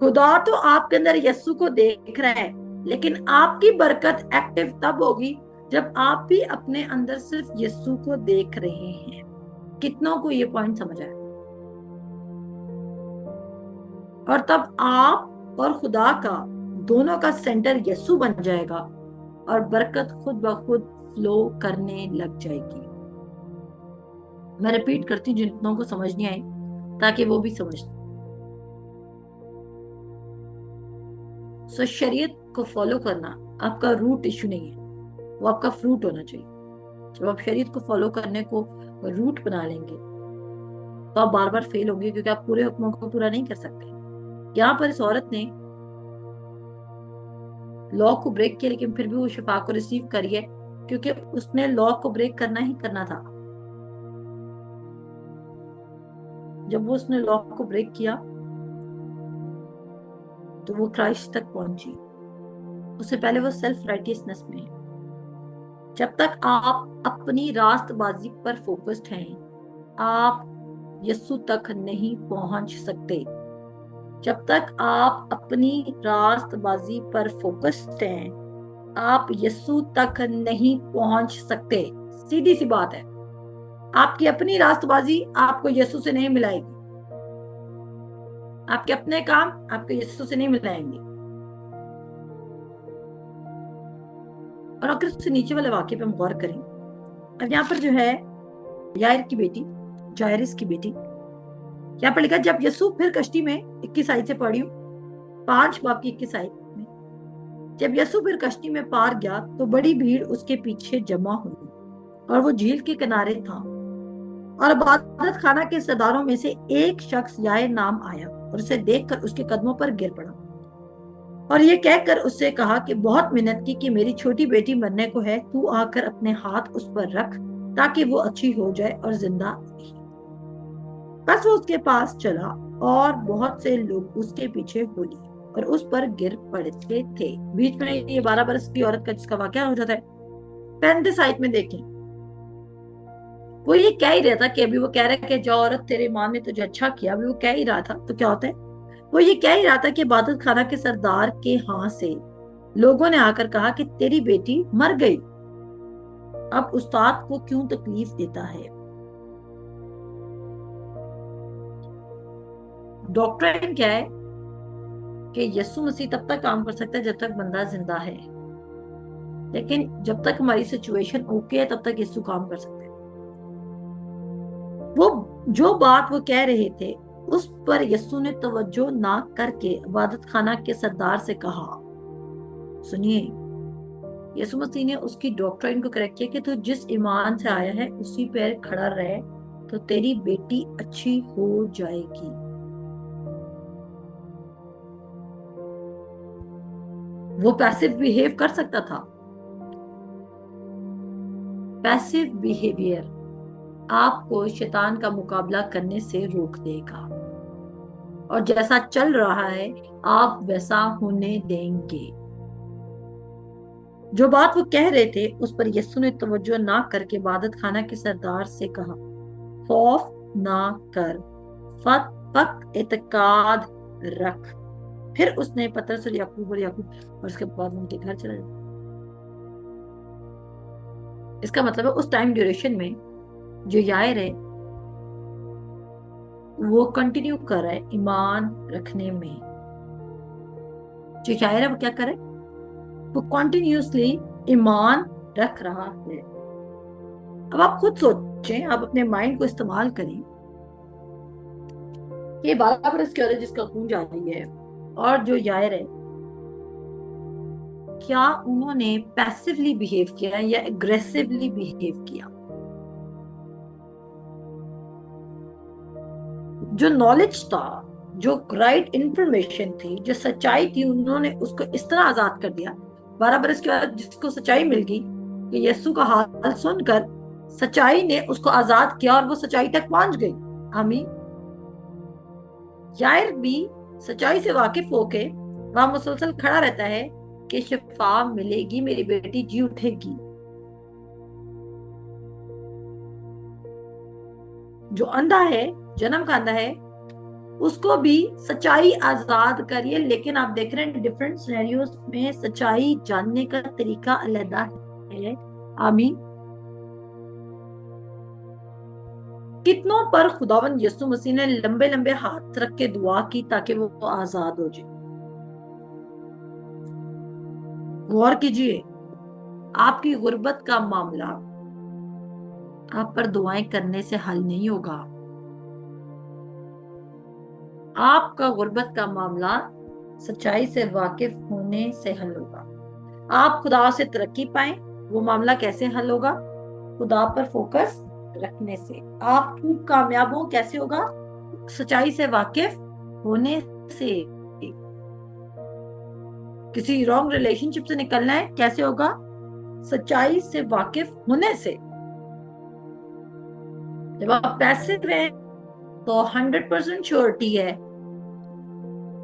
खुदा तो आपके अंदर यीशु को देख रहा है, लेकिन आपकी बरकत एक्टिव तब होगी जब आप भी अपने अंदर सिर्फ यीशु को देख रहे हैं। कितनों को ये पॉइंट समझ आया? और तब आप और खुदा का दोनों का सेंटर यीशु बन जाएगा और बरकत खुद ब खुद फ्लो करने लग जाएगी। मैं रिपीट करती हूँ जितनों को समझ नहीं आई, ताकि वो भी समझ लें। सो शरीयत को फॉलो करना आपका रूट इशू नहीं है, वो आपका फ्रूट होना चाहिए। जब आप शरीयत को फॉलो करने को रूट बना लेंगे तो आप बार बार फेल होंगे, क्योंकि आप पूरे हुक्मों को पूरा नहीं कर सकते। यहाँ पर इस औरत ने लॉ को ब्रेक किया, लेकिन फिर भी वो शिफा को रिसीव करी है, क्योंकि उसने लॉ को ब्रेक करना ही करना था। जब वो उसने लॉ को ब्रेक किया तो वो क्राइस्ट तक पहुंची। उससे पहले वो सेल्फ राइटियसनेस में है। जब तक आप अपनी रास्तबाजी पर फोकस्ड हैं, आप यीशु तक नहीं पहुंच सकते। जब तक आप अपनी रास्तबाजी पर फोकस्ड हैं, आप यीशु तक नहीं पहुंच सकते। सीधी सी बात है, आपकी अपनी रास्तबाजी आपको यीशु से नहीं मिलाएगी। आपके अपने काम आपको यीशु से नहीं मिलाएंगे। और अगर उससे नीचे वाले वाक्य पे हम गौर करें, अब यहाँ पर जो है यायर की बेटी, जायरिस की बेटी, यहाँ पर लिखा जब यीशु फिर कश्ती में 21 आयत से पढ़ी हूँ, 5 बाब की 21 आयत में, जब यीशु फिर कश्ती में पार गया तो बड़ी भीड़ उसके पीछे जमा हुई और वो झील के किनारे था। और इबादत खाना के सरदारों में से एक शख्स यायर नाम आया और उसे देखकर उसके कदमों पर गिर पड़ा और ये कहकर उससे कहा कि बहुत मिन्नत की कि मेरी छोटी बेटी मरने को है, तू आकर अपने हाथ उस पर रख ताकि वो अच्छी हो जाए और जिंदा रहे। बस वो उसके पास चला और बहुत से लोग उसके पीछे हो लिए और उस पर गिर पड़ते थे। बीच में ये 12 बरस की औरत का जिसका वाकया हो जाता है, 35 आयत में देखें, वो ये कह ही रहा था कि अभी वो कह रहा है कि जो औरत तेरे माँ ने तुझे अच्छा किया, अभी वो कह ही रहा था, तो क्या होता है, वो ये कह ही रहा था कि इबादत खाना के सरदार के हाथ से लोगों ने आकर कहा कि तेरी बेटी मर गई, अब उस्ताद को क्यों तकलीफ देता है। डॉक्ट्रिन क्या है कि यीशु मसीह तब तक काम कर सकता है जब तक बंदा जिंदा है, लेकिन जब तक हमारी सिचुएशन ओके है तब तक यीशु काम कर सकता है। वो जो बात वो कह रहे थे उस पर यीशु ने तवज्जो ना करके इबादत खाना के सरदार से कहा, सुनिए, यीशु मसीह ने उसकी डॉक्ट्रिन को करेक्ट किया कि तू जिस ईमान से आया है उसी पर खड़ा रहे तो तेरी बेटी अच्छी हो जाएगी। वो पैसिव बिहेव कर सकता था। पैसिव बिहेवियर आपको शैतान का मुकाबला करने से रोक देगा और जैसा चल रहा है आप वैसा होने देंगे। जो बात वो कह रहे थे उस पर यीशु ने तवज्जो ना करके इबादत खाना के सरदार से कहा, खौफ ना कर, फक इत्काद रख। फिर उसने पतरस और याकूब और उसके बाद उनके घर चला गया। इसका मतलब है उस टाइम ड्यूरेशन में जो यायर है वो कंटिन्यू कर रहा है ईमान रखने में। जो यायर है वो क्या करे, वो कंटिन्यूसली ईमान रख रहा है। अब आप खुद सोचें, आप अपने माइंड को इस्तेमाल करें। ये 12 बरस की औरत जिसका खून जा रही है और जो यायर है, क्या उन्होंने पैसिवली बिहेव किया या एग्रेसिवली बिहेव किया? जो नॉलेज था, जो राइट इंफॉर्मेशन थी, जो सच्चाई थी, उन्होंने उसको इस तरह आजाद कर दिया। 12 बरस के बाद जिसको सच्चाई मिल गई कि यीशु का हाल सुनकर सच्चाई ने उसको आजाद किया और वो सच्चाई तक पहुंच गई। आमीन। यायर भी सच्चाई से वाकिफ होके वहां मुसलसल खड़ा रहता है कि शिफा मिलेगी, मेरी बेटी जी उठेगी। जो अंधा है, जन्म का अंधा है, उसको भी सच्चाई आजाद करिए। लेकिन आप देख रहे हैं डिफरेंट सिनेरियोस में सच्चाई जानने का तरीका अलग है। आमीन। कितनों पर खुदावन यीशु मसीह ने लंबे लंबे हाथ रख के दुआ की ताकि वो आजाद हो जाए। गौर कीजिए, आपकी गुर्बत का मामला आप पर दुआएं करने से हल नहीं होगा। आपका गुर्बत का मामला सच्चाई से वाकिफ होने से हल होगा। आप खुदा से तरक्की पाए, वो मामला कैसे हल होगा? खुदा पर फोकस रखने से। आप खूब कामयाब हो, कैसे होगा? सच्चाई से वाकिफ होने से। किसी रॉन्ग रिलेशनशिप से निकलना है, कैसे होगा? सच्चाई से वाकिफ होने से। जब आप पैसिव हैं तो 100% श्योरिटी है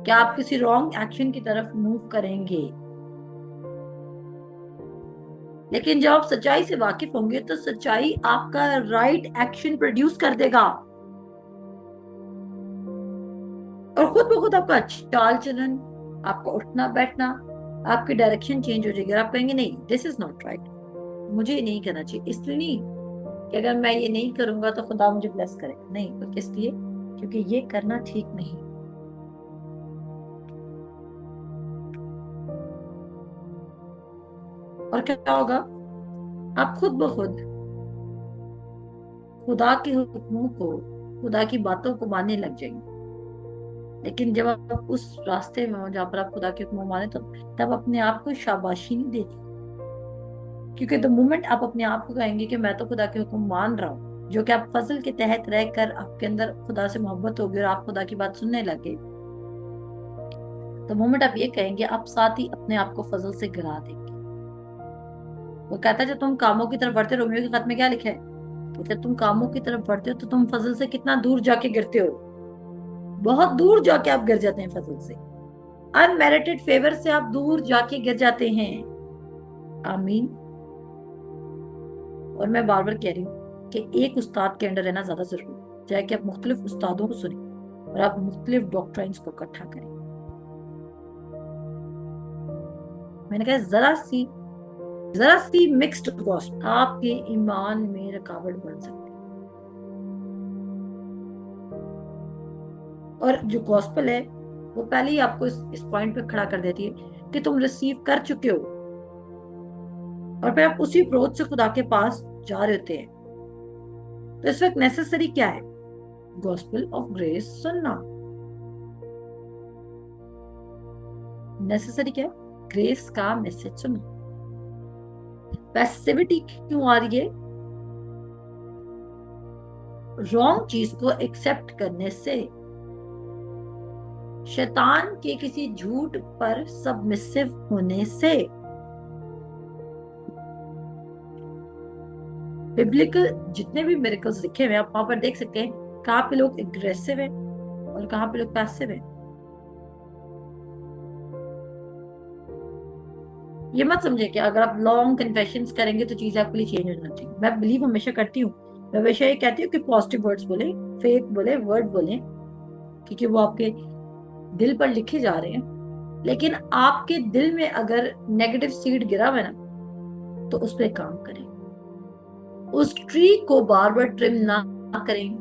कि आप किसी रॉन्ग एक्शन की तरफ मूव करेंगे। लेकिन जब आप सच्चाई से वाकिफ होंगे तो सच्चाई आपका राइट एक्शन प्रोड्यूस कर देगा और खुद ब खुद आपका चाल चलन, आपका उठना बैठना, आपकी डायरेक्शन चेंज हो जाएगी। आप कहेंगे नहीं, दिस इज नॉट राइट, मुझे ये नहीं करना चाहिए। इसलिए नहीं कि अगर मैं ये नहीं करूंगा तो खुदा मुझे ब्लेस करेगा, नहीं, बल्कि इसलिए क्योंकि ये करना ठीक नहीं। और क्या होगा? आप खुद ब खुद खुदा के हुक्मों को, खुदा की बातों को मानने लग जाएंगे। लेकिन जब आप उस रास्ते में हो जहां पर आप खुदा के हुक्म माने, तो तब अपने आप को शाबाशी नहीं देनी। क्योंकि द मोमेंट आप अपने आप को कहेंगे कि मैं तो खुदा के हुक्म मान रहा हूँ, जो कि आप फजल के तहत रहकर आपके अंदर खुदा से मोहब्बत होगी और आप खुदा की बात सुनने लगे, तो मोमेंट आप ये कहेंगे, आप साथ ही अपने आप को फजल से गिरा देंगे। वो कहता है जब तुम कामों की तरफ बढ़ते, रोमियो के खत में क्या लिखा है कि जब तुम कामों की तरफ बढ़ते हो तो तुम फजल से कितना दूर जाके गिरते हो। बहुत दूर जाके आप गिर जाते हैं फजल से। अनमेरिटेड फेवर से आप दूर जाके गिर जाते हैं। आमीन। और मैं बार बार कह रही हूँ कि एक उस्ताद के अंडर रहना ज्यादा जरूरी है, चाहे कि आप मुख्तलिफ उस्तादों को सुने और आप मुख्तलिफ डॉक्ट्राइन्स को इकट्ठा करें। मैंने कहा जरा सी मिक्स्ड गॉस्पेल आपके ईमान में रुकावट बन सकती है। और जो गॉस्पेल है वो पहले ही आपको इस पॉइंट पे खड़ा कर देती है कि तुम रिसीव कर चुके हो और फिर आप उसी अप्रोच से खुदा के पास जा रहे होते हैं। तो इस वक्त नेसेसरी क्या है? गॉस्पेल ऑफ ग्रेस सुनना। नेसेसरी क्या है? ग्रेस का मैसेज सुनना। पैसिविटी क्यों आ रही है? रॉन्ग चीज को एक्सेप्ट करने से, शैतान के किसी झूठ पर सबमिसिव होने से। बिब्लिकल जितने भी मिरेकल्स लिखे हुए आप वहां पर देख सकते हैं कहाँ पे लोग एग्रेसिव है और कहाँ पे लोग पैसिव है। ये मत समझे कि अगर आप लॉन्ग कन्फेशंस करेंगे तो चीजें आपके लिए चेंज हो जाती है। मैं बिलीव हमेशा करती हूँ, मैं हमेशा ये कहती हूँ कि पॉजिटिव वर्ड्स बोले, फेथ बोले, वर्ड बोले, क्योंकि वो आपके दिल पर लिखे जा रहे हैं। लेकिन आपके दिल में अगर नेगेटिव सीड गिरा हुआ है ना, तो उस पर काम करें। उस ट्री को बार बार ट्रिम ना करें,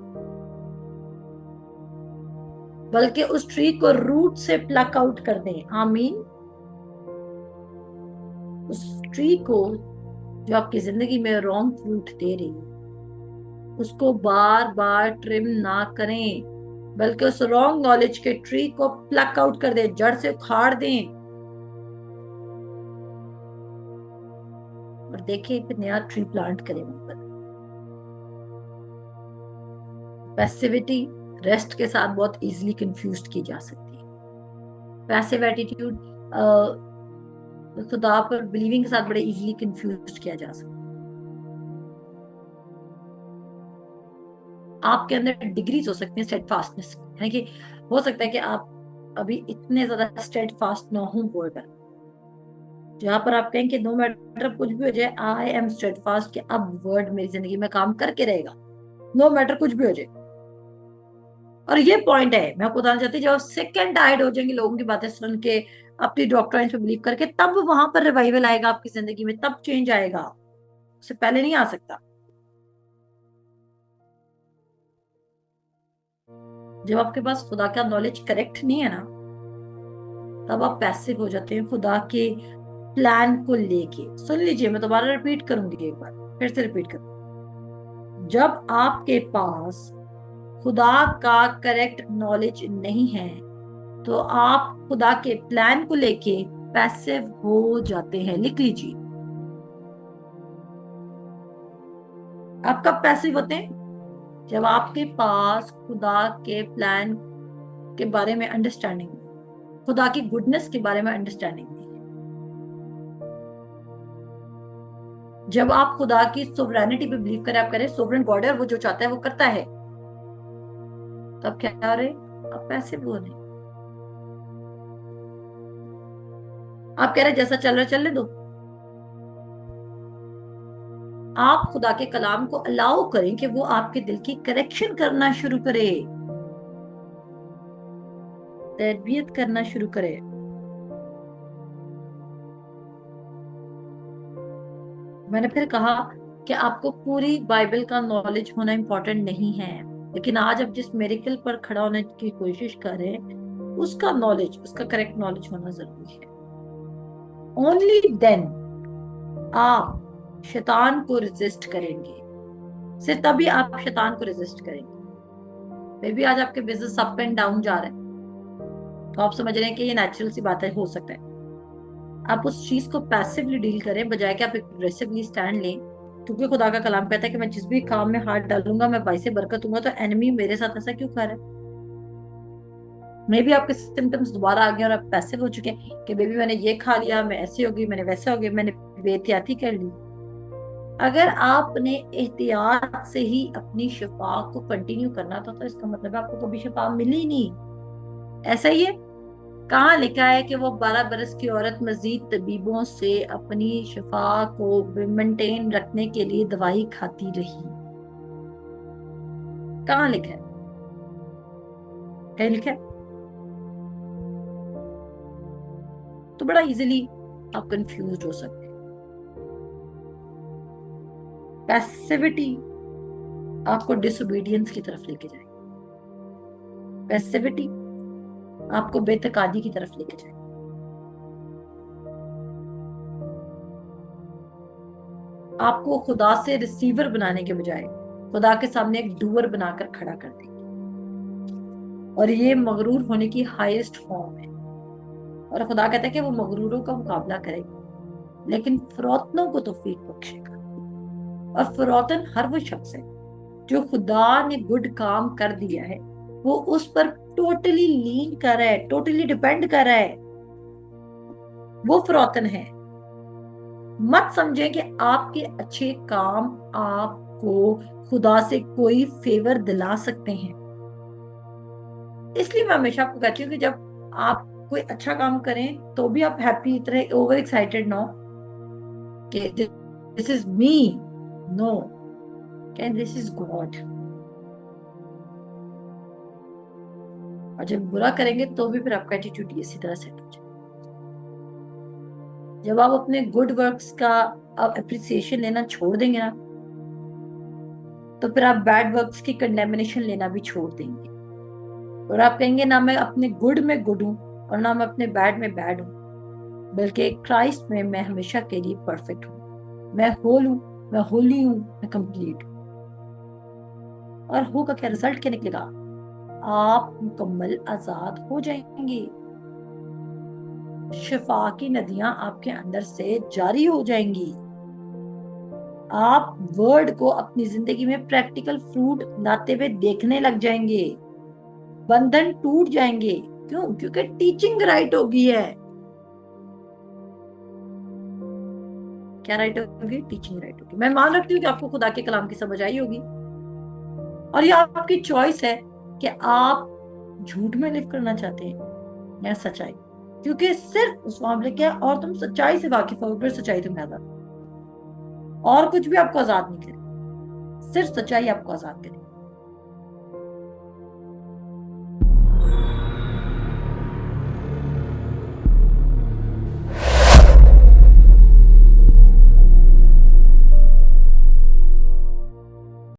बल्कि उस ट्री को रूट से प्लक आउट कर दें। आमीन। उस ट्री को जो आपकी जिंदगी में रॉन्ग फ्रूट दे रही है, उसको बार बार ट्रिम ना करें, बल्कि उस रॉन्ग नॉलेज के ट्री को प्लक आउट कर दें, जड़ से उखाड़ दें और देखिए एक नया ट्री प्लांट करें वहां पर। पैसिविटी रेस्ट के साथ बहुत इजीली कंफ्यूज की जा सकती है। पैसिव एटीट्यूड खुदा पर बिलीविंग के साथ बड़े इजीली कंफ्यूज किया जा सकता है। आपके अंदर डिग्रीज हो सकती हैं स्टेडफास्टनेस, यानी कि हो सकता है कि आप अभी इतने ज्यादा स्टेडफास्ट ना हो वर्ड पर, जहां पर आप कहें कि नो मैटर कुछ भी हो जाए, आई एम स्टेडफास्ट, कि अब वर्ड मेरी जिंदगी में काम करके रहेगा, नो मैटर कुछ भी हो जाए। और ये पॉइंट है, मैं आपको बताना चाहती हूँ, जब आप सिक एंड टायर्ड हो जाएंगे लोगों की बातें सुन के, अपनी डॉक्टर पे बिलीव करके, तब वहां पर रिवाइवल आएगा आपकी जिंदगी में, तब चेंज आएगा, उससे पहले नहीं आ सकता। जब आपके पास खुदा का नॉलेज करेक्ट नहीं है ना, तब आप पैसिव हो जाते हैं खुदा के प्लान को लेके। सुन लीजिए, मैं दोबारा रिपीट करूंगी, एक बार फिर से रिपीट करूंगी। जब आपके पास खुदा का करेक्ट नॉलेज नहीं है, तो आप खुदा के प्लान को लेके पैसिव हो जाते हैं। लिख लीजिए, आप कब पैसिव होते हैं? जब आपके पास खुदा के प्लान के बारे में अंडरस्टैंडिंग, खुदा की गुडनेस के बारे में अंडरस्टैंडिंग नहीं है। जब आप खुदा की सोवरेनिटी पे बिलीव करें, आप करें सोवरेन गॉड है और वो जो चाहता है वो करता है, तब क्या हो रहे? आप पैसिव हो रहे। आप कह रहे जैसा चल रहा है चलने दो। आप खुदा के कलाम को अलाउ करें कि वो आपके दिल की करेक्शन करना शुरू करे, तरबियत करना शुरू करे। मैंने फिर कहा कि आपको पूरी बाइबल का नॉलेज होना इंपॉर्टेंट नहीं है, लेकिन आज आप जिस मेरिकल पर खड़ा होने की कोशिश कर रहे हैं, उसका नॉलेज, उसका करेक्ट नॉलेज होना जरूरी है। ओनली देन आप शैतान को रेजिस्ट करेंगे, सिर्फ तभी आप शैतान को रेजिस्ट करेंगे। मे बी आज आपके बिजनेस अप एंड डाउन जा रहे हैं, तो आप समझ रहे हैं कि ये नेचुरल सी बात है, हो सकता है। आप उस चीज को पैसिवली डील करें, बजाय कि आप एग्रेसिवली स्टैंड लें। क्योंकि खुदा का कलाम कहता है कि मैं जिस भी काम में हाथ डालूंगा मैं बाई से बरकत दूंगा। तो एनिमी मेरे साथ ऐसा क्यों कर रहा है? मे बी आपके सिम्टम्स दोबारा आ गए और आप पैसिव हो चुके हैं कि बेबी मैंने ये खा लिया, मैं ऐसे हो गई, मैंने वैसे हो गई, मैंने बेहतियाती कर ली। अगर आपने एहतियात से ही अपनी शिफा को कंटिन्यू करना था, तो इसका मतलब है आपको कभी शिफा मिली नहीं। ऐसा ही है। कहाँ लिखा है कि वो 12 बरस की औरत मजीद तबीबों से अपनी शिफा को मेंटेन रखने के लिए दवाई खाती रही? कहाँ लिखा है? कहीं लिखा है? तो बड़ा इजीली आप कंफ्यूज हो सकते हैं। पैसिविटी आपको डिसोबीडियंस की तरफ लेके जाए, पैसिविटी आपको बेतकादी की तरफ लेके जाए। आपको खुदा से रिसीवर बनाने के बजाय खुदा के सामने एक डूअर बनाकर खड़ा कर देंगे, और ये मगरूर होने की हाईएस्ट फॉर्म है। और खुदा कहता है कि वो मगरूरों का मुकाबला करेगा, लेकिन फरोतनों को तौफीक बख्शेगा। और फरोतन हर वो शख्स है जो खुदा ने गुड काम कर दिया है, वो उस पर टोटली लीन कर रहा है, टोटली डिपेंड कर रहा है, वो फरोतन है। मत समझें कि आपके अच्छे काम आपको खुदा से कोई फेवर दिला सकते हैं। इसलिए मैं हमेशा आपको कहती हूँ कि जब आप कोई अच्छा काम करें तो भी आप हैप्पी, इतने ओवर एक्साइटेड ना हो कि this is me. No, can this is God. और जब बुरा करेंगे तो भी फिर आपका एटीट्यूड इसी तरह सेट हो जाए। जब आप अपने गुड वर्क्स का आप अप्रिसिएशन लेना छोड़ देंगे ना, तो फिर आप बैड वर्क्स की कंडेमिनेशन लेना भी छोड़ देंगे। और आप कहेंगे ना मैं अपने गुड में गुड हूं और ना मैं अपने बैड में बैड हूं, बल्कि क्राइस्ट में मैं हमेशा के लिए परफेक्ट हूं। मैं होल हूं, मैं होली हूं, मैं कंप्लीट हूं। और होगा क्या? रिजल्ट क्या निकलेगा? आप मुकम्मल आजाद हो जाएंगे। शिफा की नदियां आपके अंदर से जारी हो जाएंगी। आप वर्ड को अपनी जिंदगी में प्रैक्टिकल फ्रूट लाते हुए देखने लग जाएंगे। बंधन टूट जाएंगे। क्यों? क्योंकि टीचिंग राइट होगी है। क्या राइट होगी? टीचिंग राइट होगी। मैं मान रखती हूँ कि आपको खुदा के कलाम की समझ आई होगी, और ये आपकी चॉइस है कि आप झूठ में लिव करना चाहते हैं या सच्चाई। क्योंकि सिर्फ उस मामले क्या, और तुम सच्चाई से वाकिफ हो, फिर सच्चाई तुम्हें आजाद, और कुछ भी आपको आजाद नहीं करे, सिर्फ सच्चाई आपको आजाद करे।